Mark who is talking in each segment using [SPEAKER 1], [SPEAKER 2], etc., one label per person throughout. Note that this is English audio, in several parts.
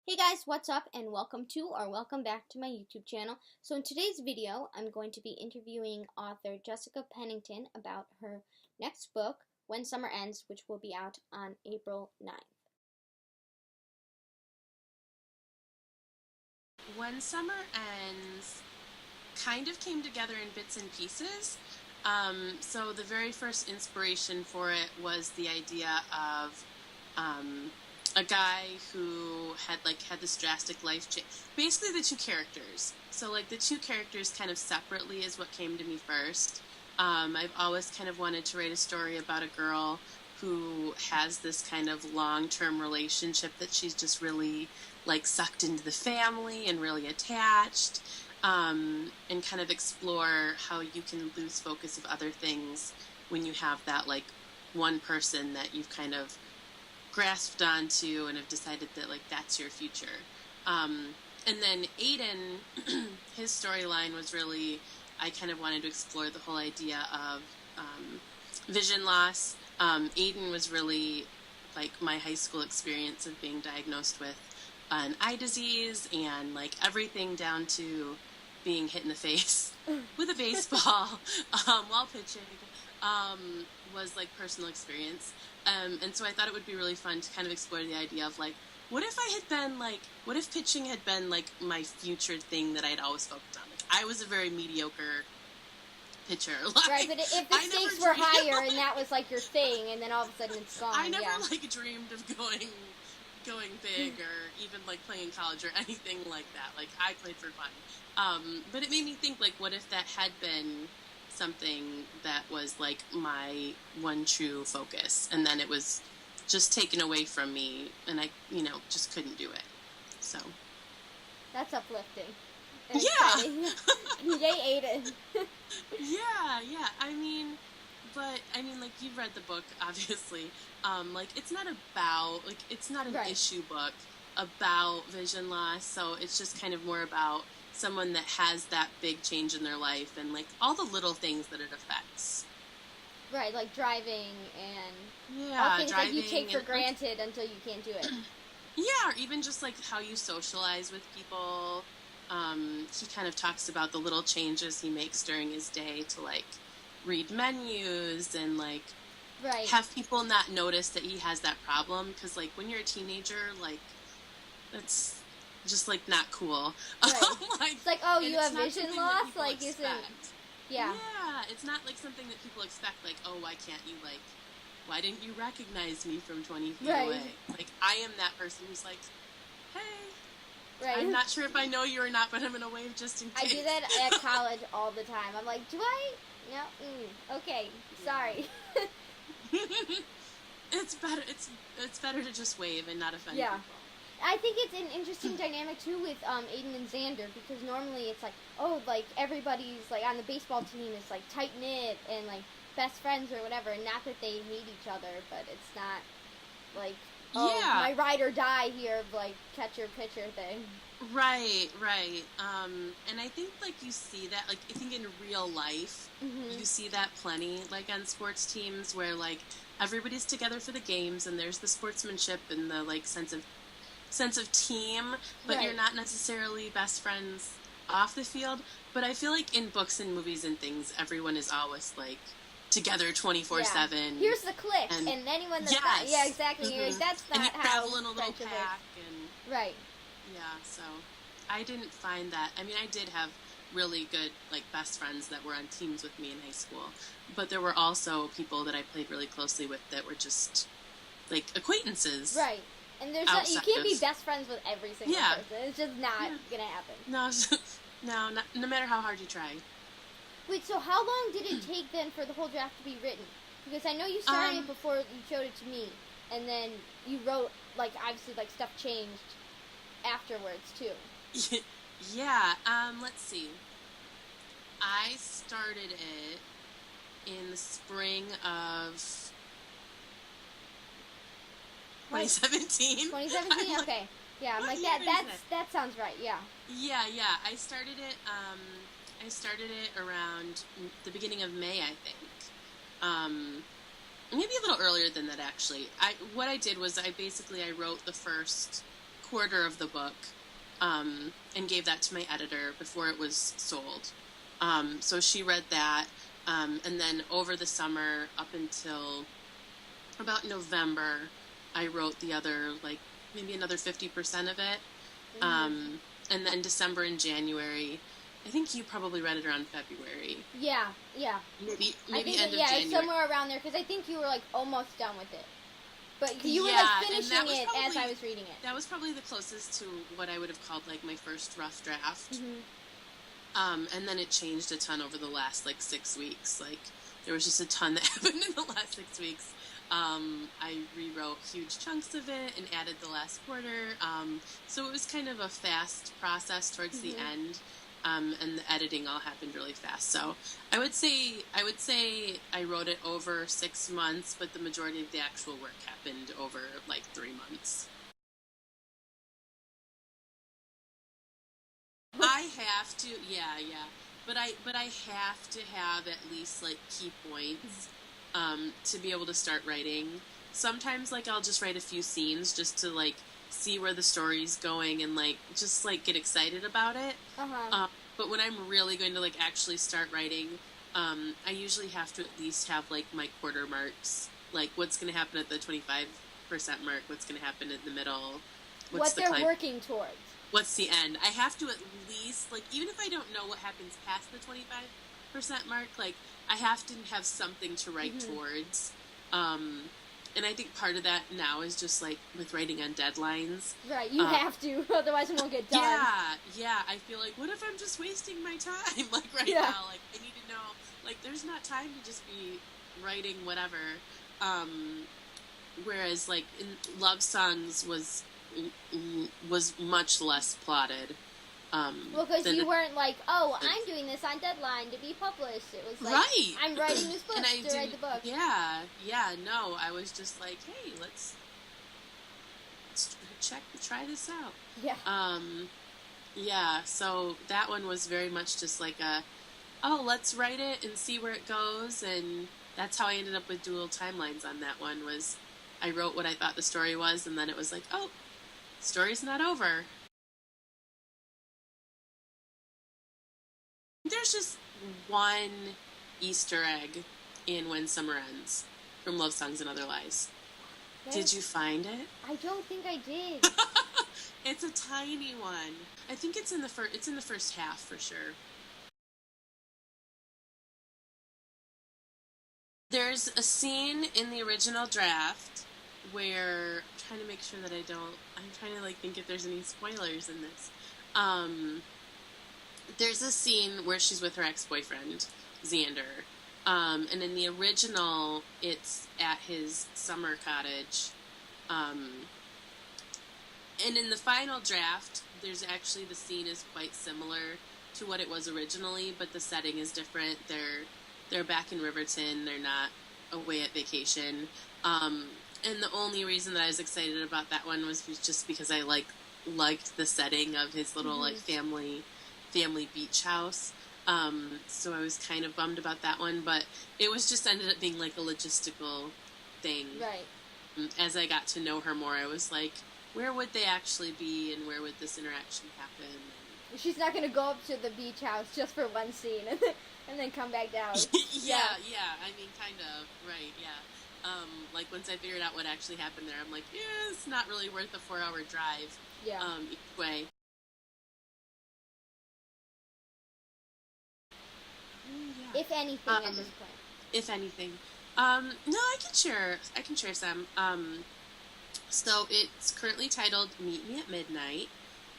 [SPEAKER 1] Hey guys, what's up and welcome to or welcome back to my YouTube channel. So in today's video, I'm going to be interviewing author Jessica Pennington about her next book, When Summer Ends, which will be out on April 9th.
[SPEAKER 2] When Summer Ends kind of came together in bits and pieces. So the very first inspiration for it was the idea of a guy who had this drastic life change. Basically, the two characters. So the two characters kind of separately is what came to me first. I've always kind of wanted to write a story about a girl who has this kind of long-term relationship that she's just really sucked into the family and really attached, and kind of explore how you can lose focus of other things when you have that one person that you've kind of grasped onto and have decided that that's your future. And then Aiden, his storyline was really, I kind of wanted to explore the whole idea of vision loss. Aiden was really my high school experience of being diagnosed with an eye disease and everything down to being hit in the face with a baseball while pitching was personal experience. And so I thought it would be really fun to kind of explore the idea of what if I had been what if pitching had been my future thing that I had always focused on? I was a very mediocre pitcher.
[SPEAKER 1] Right, but if the stakes were higher and that was your thing, and then all of a sudden it's gone.
[SPEAKER 2] I never dreamed of going big or even playing in college or anything like that. I played for fun. But it made me think what if that had been something that was my one true focus, and then it was just taken away from me and I just couldn't do it. So
[SPEAKER 1] that's uplifting.
[SPEAKER 2] Yeah.
[SPEAKER 1] Yay, Aiden.
[SPEAKER 2] yeah. I mean, you've read the book, obviously. It's not about, it's not an
[SPEAKER 1] Right.
[SPEAKER 2] issue book about vision loss, so it's just kind of more about someone that has that big change in their life and, all the little things that it affects.
[SPEAKER 1] Right, driving and
[SPEAKER 2] Yeah,
[SPEAKER 1] all things
[SPEAKER 2] driving
[SPEAKER 1] you take for
[SPEAKER 2] and,
[SPEAKER 1] granted until you can't do it.
[SPEAKER 2] Yeah, or even just, how you socialize with people. He kind of talks about the little changes he makes during his day to, read menus and,
[SPEAKER 1] right.
[SPEAKER 2] have people not notice that he has that problem. Because, when you're a teenager, it's just, not cool.
[SPEAKER 1] Right. It's oh, you have vision loss? Isn't... Yeah.
[SPEAKER 2] Yeah, it's not, something that people expect. Oh, why can't you, why didn't you recognize me from 20 feet away? I am that person who's hey...
[SPEAKER 1] Right.
[SPEAKER 2] I'm not sure if I know you or not, but I'm going to wave just in case.
[SPEAKER 1] I do that at college all the time. I'm do I? No. Okay. Sorry.
[SPEAKER 2] It's better. It's better to just wave and not offend
[SPEAKER 1] Yeah.
[SPEAKER 2] people.
[SPEAKER 1] I think it's an interesting dynamic too with Aiden and Xander, because normally it's everybody's on the baseball team is tight knit and best friends or whatever, and not that they hate each other, but it's not my ride or die here catcher pitcher thing.
[SPEAKER 2] Right. And I think you see that I think in real life,
[SPEAKER 1] Mm-hmm.
[SPEAKER 2] you see that plenty on sports teams where everybody's together for the games and there's the sportsmanship and the sense of team, but
[SPEAKER 1] Right.
[SPEAKER 2] You're not necessarily best friends off the field. But I feel in books and movies and things, everyone is always together 24/7.
[SPEAKER 1] Here's the click, and anyone that's not, yeah, exactly.
[SPEAKER 2] Mm-hmm.
[SPEAKER 1] You're that's not
[SPEAKER 2] and you
[SPEAKER 1] how
[SPEAKER 2] travel in a little
[SPEAKER 1] friendship
[SPEAKER 2] pack
[SPEAKER 1] is.
[SPEAKER 2] and
[SPEAKER 1] Right.
[SPEAKER 2] yeah. So I didn't find that. I mean, I did have really good best friends that were on teams with me in high school, but there were also people that I played really closely with that were just acquaintances.
[SPEAKER 1] Right. And there's you can't be best friends with every single person. It's just not gonna happen.
[SPEAKER 2] No, no matter how hard you try.
[SPEAKER 1] Wait, so how long did it take then for the whole draft to be written? Because I know you started it before you showed it to me, and then you wrote obviously stuff changed afterwards too.
[SPEAKER 2] Yeah. Let's see. I started it in the spring of 2017.
[SPEAKER 1] 2017. Okay. Yeah, I'm that sounds right. Yeah.
[SPEAKER 2] Yeah. I started it. I started it around the beginning of May, I think. Maybe a little earlier than that, actually. What I did was I wrote the first quarter of the book, and gave that to my editor before it was sold. So she read that, and then over the summer up until about November, I wrote the other, like, maybe another 50% of it. And then December and January, I think you probably read it around February.
[SPEAKER 1] Yeah.
[SPEAKER 2] Maybe
[SPEAKER 1] I think
[SPEAKER 2] end of
[SPEAKER 1] yeah,
[SPEAKER 2] January.
[SPEAKER 1] It's somewhere around there, because I think you were, like, almost done with it. But you were,
[SPEAKER 2] Yeah,
[SPEAKER 1] like, finishing it
[SPEAKER 2] probably,
[SPEAKER 1] as I was reading it.
[SPEAKER 2] That was probably the closest to what I would have called, like, my first rough draft. And then it changed a ton over the last, like, 6 weeks. Like, there was just a ton that happened in the last 6 weeks. I rewrote huge chunks of it and added the last quarter. So it was kind of a fast process towards the end. And the editing all happened really fast. So I would say I wrote it over 6 months, but the majority of the actual work happened over, like, 3 months. I have to, but I have to have at least, like, key points to be able to start writing. Sometimes, like, I'll just write a few scenes just to, like, see where the story's going and, like, just, like, get excited about it. But when I'm really going to, like, actually start writing, I usually have to at least have, like, my quarter marks, like, what's going to happen at the 25% mark, what's going to happen in the middle,
[SPEAKER 1] what they're working towards.
[SPEAKER 2] What's the end? I have to at least, like, even if I don't know what happens past the 25% mark, like, I have to have something to write towards. And I think part of that now is just, like, with writing on deadlines.
[SPEAKER 1] Right, you have to, otherwise it won't get done.
[SPEAKER 2] Yeah, I feel like, what if I'm just wasting my time? Like, now, like, I need to know, like, there's not time to just be writing whatever. Whereas, like, in Love Songs was much less plotted.
[SPEAKER 1] Well, because you weren't like, oh, I'm doing this on deadline to be published. It was like,
[SPEAKER 2] right.
[SPEAKER 1] I'm writing this book to write the book.
[SPEAKER 2] Yeah, no, I was just like, hey, let's try this out. Yeah, so that one was very much just like let's write it and see where it goes, and that's how I ended up with dual timelines on that one. Was I wrote what I thought the story was, and then it was like, oh, story's not over. There's just one Easter egg in When Summer Ends from Love Songs and Other Lies. Did you find it?
[SPEAKER 1] I don't think I did.
[SPEAKER 2] It's a tiny one. I think it's in the first half for sure. There's a scene in the original draft where I'm trying to make sure that I'm trying to, like, think if there's any spoilers in this. There's a scene where she's with her ex-boyfriend, Xander. And in the original, it's at his summer cottage. And in the final draft, there's actually, the scene is quite similar to what it was originally, but the setting is different. They're back in Riverton. They're not away at vacation. And the only reason that I was excited about that one was just because I liked the setting of his little like family beach house. So I was kind of bummed about that one, but it was just ended up being like a logistical thing.
[SPEAKER 1] Right.
[SPEAKER 2] As I got to know her more, I was like, where would they actually be, and where would this interaction happen?
[SPEAKER 1] She's not going to go up to the beach house just for one scene and then come back down.
[SPEAKER 2] Yeah. I mean, kind of. Right, yeah. Like, once I figured out what actually happened there, I'm like, yeah, it's not really worth a 4-hour drive.
[SPEAKER 1] Yeah.
[SPEAKER 2] Each way.
[SPEAKER 1] If anything, at this point.
[SPEAKER 2] If anything. No, I can share some. So it's currently titled Meet Me at Midnight,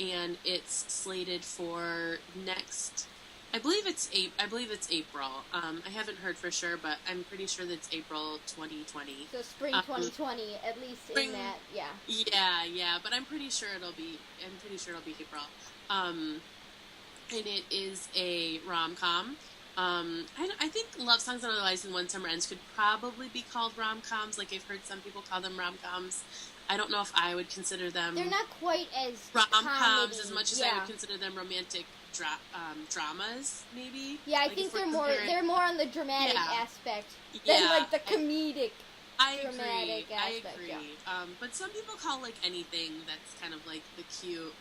[SPEAKER 2] and it's slated for next, I believe it's April. I haven't heard for sure, but I'm pretty sure that it's April 2020.
[SPEAKER 1] So spring 2020, at least in that, yeah.
[SPEAKER 2] Yeah, but I'm pretty sure it'll be April. And it is a rom-com. I think Love Songs and Other Lies and When Summer Ends could probably be called rom-coms. Like, I've heard some people call them rom-coms. I don't know if I would consider them...
[SPEAKER 1] They're not quite as
[SPEAKER 2] rom-coms as much as I would consider them romantic dramas, maybe.
[SPEAKER 1] Yeah, I think they're more on the dramatic aspect than, like, the comedic dramatic
[SPEAKER 2] I
[SPEAKER 1] aspect.
[SPEAKER 2] agree.
[SPEAKER 1] Yeah.
[SPEAKER 2] But some people call like anything that's kind of like the cute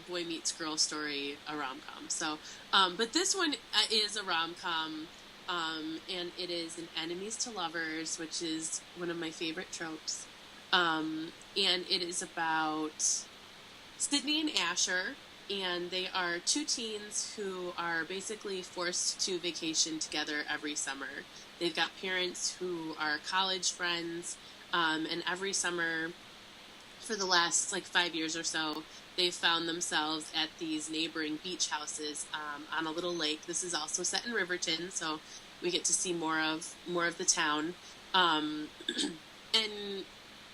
[SPEAKER 2] boy meets girl story a rom-com. So, but this one is a rom-com, and it is an enemies to lovers, which is one of my favorite tropes. And it is about Sydney and Asher, and they are two teens who are basically forced to vacation together every summer. They've got parents who are college friends, and every summer for the last like 5 years or so, they've found themselves at these neighboring beach houses on a little lake. This is also set in Riverton, so we get to see more of the town. And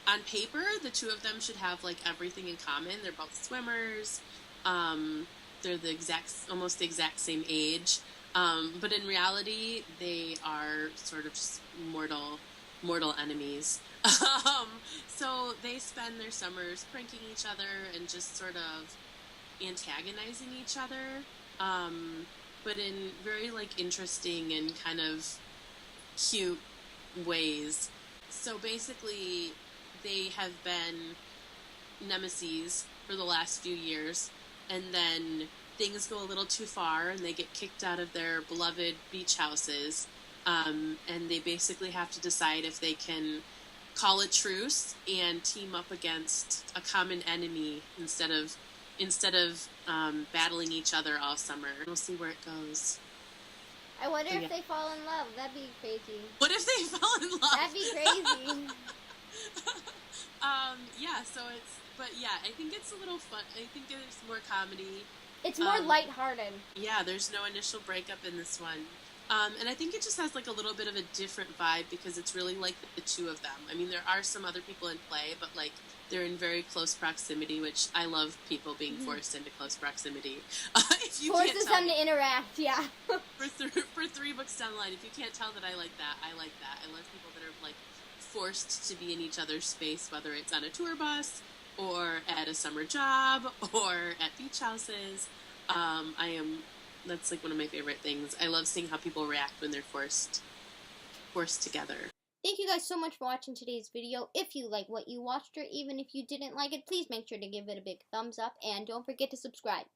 [SPEAKER 2] on paper, the two of them should have like everything in common. They're both swimmers. They're almost the exact same age. But in reality, they are sort of just mortal enemies. So they spend their summers pranking each other and just sort of antagonizing each other, but in very like interesting and kind of cute ways. So basically, they have been nemeses for the last few years, and then things go a little too far and they get kicked out of their beloved beach houses, and they basically have to decide if they can call a truce and team up against a common enemy instead of battling each other all summer. We'll see where it goes.
[SPEAKER 1] I wonder if they fall in love. That'd be crazy.
[SPEAKER 2] What if they fall in love?
[SPEAKER 1] That'd be crazy.
[SPEAKER 2] I think it's a little fun. I think it's more comedy.
[SPEAKER 1] It's more lighthearted.
[SPEAKER 2] Yeah, there's no initial breakup in this one. And I think it just has like a little bit of a different vibe because it's really like the two of them. I mean, there are some other people in play, but like they're in very close proximity, which I love people being forced into close proximity. If you
[SPEAKER 1] forces them to interact, yeah.
[SPEAKER 2] for 3 books down the line, if you can't tell that I like that, I like that. I love people that are like forced to be in each other's space, whether it's on a tour bus or at a summer job or at beach houses. That's like one of my favorite things. I love seeing how people react when they're forced together.
[SPEAKER 1] Thank you guys so much for watching today's video. If you like what you watched, or even if you didn't like it, please make sure to give it a big thumbs up, and don't forget to subscribe.